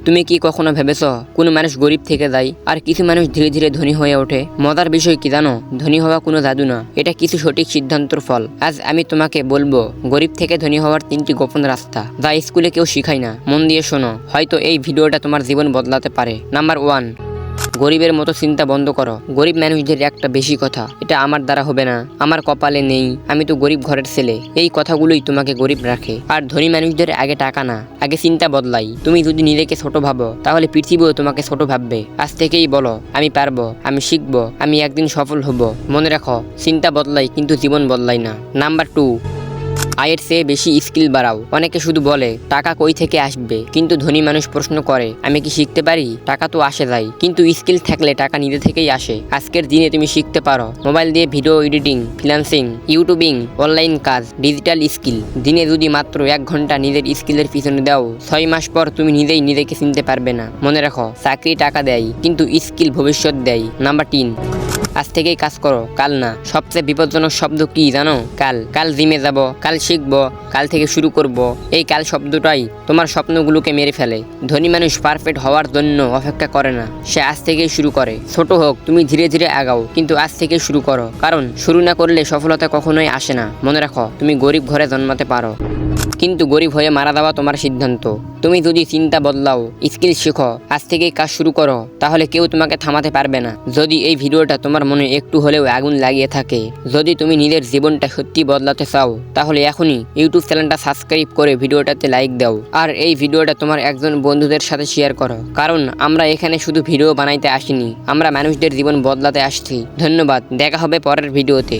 তুমি কি কখনো ভেবেছ কোনো মানুষ গরিব থেকে যায় আর কিছু মানুষ ধীরে ধীরে ধনী হয়ে ওঠে? মজার বিষয় কি জানো, ধনী হওয়া কোনো জাদু না, এটা কিছু সঠিক সিদ্ধান্তর ফল। আজ আমি তোমাকে বলবো গরিব থেকে ধনী হওয়ার 3টি গোপন রাস্তা, যা স্কুলে কেউ শিখায় না। মন দিয়ে শোনো, হয়তো এই ভিডিওটা তোমার জীবন বদলাতে পারে। নাম্বার 1, গরিবের মতো চিন্তা বন্ধ করো। গরিব মানুষদের একটা বেশি কথা, এটা আমার দ্বারা হবে না, আমার কপালে নেই, আমি তো গরিব ঘরের ছেলে। এই কথাগুলোই তোমাকে গরিব রাখে। আর ধনী মানুষদের আগে টাকা না, আগে চিন্তা বদলাই। তুমি যদি নিজেকে ছোট ভাবো তাহলে পৃথিবীও তোমাকে ছোট ভাববে। আজ থেকেই বলো, আমি পারবো, আমি শিখবো, আমি একদিন সফল হব। মনে রাখো, চিন্তা বদলাই কিন্তু জীবন বদলাই না। নাম্বার 2, আয়ের চেয়ে বেশি স্কিল বাড়াও। অনেকে শুধু বলে টাকা কই থেকে আসবে, কিন্তু ধনী মানুষ প্রশ্ন করে আমি কি শিখতে পারি? টাকা তো আসে যায়, কিন্তু স্কিল থাকলে টাকা নিজে থেকেই আসে। আজকের দিনে তুমি শিখতে পারো মোবাইল দিয়ে video editing, freelancing, YouTubing, online কাজ, ডিজিটাল স্কিল। দিনে যদি মাত্র 1 ঘন্টা নিজের স্কিলের পিছনে দাও, 6 মাস পর তুমি নিজেই নিজেকে চিনতে পারবে না। মনে রাখো, চাকরি টাকা দেয়, কিন্তু স্কিল ভবিষ্যৎ দেয়। নাম্বার 3, আজ থেকেই কাজ করো, কাল না। সবচেয়ে বিপজ্জনক শব্দ কি জানো? কাল। কাল জিমে যাব, কাল শিখবো, কাল থেকে শুরু করব। এই কাল শব্দটাই তোমার স্বপ্নগুলোকে মেরে ফেলে। ধনী মানুষ পারফেক্ট হওয়ার জন্য অপেক্ষা করে না, সে আজ থেকেই শুরু করে। ছোট হোক, তুমি ধীরে ধীরে আগাও, কিন্তু আজ থেকেই শুরু করো, কারণ শুরু না করলে সফলতা কখনোই আসে না। মনে রাখো, তুমি গরিব ঘরে জন্মাতে পারো, কিন্তু গরিব হয়ে মারা যাওয়া তোমার সিদ্ধান্ত। তুমি যদি চিন্তা বদলাও, স্কিল শেখো, আজ থেকেই কাজ শুরু করো, তাহলে কেউ তোমাকে থামাতে পারবে না। যদি এই ভিডিওটা তোমার মনে একটু হলেও আগুন লাগিয়ে থাকে, যদি তুমি নিজের জীবনটা সত্যি বদলাতে চাও, তাহলে এখনই ইউটিউব চ্যানেলটা সাবস্ক্রাইব করে ভিডিওটাতে লাইক দাও। আর এই ভিডিওটা তোমার একজন বন্ধুদের সাথে শেয়ার করো, কারণ আমরা এখানে শুধু ভিডিও বানাইতে আসিনি, আমরা মানুষদের জীবন বদলাতে আসছি। ধন্যবাদ, দেখা হবে পরের ভিডিওতে।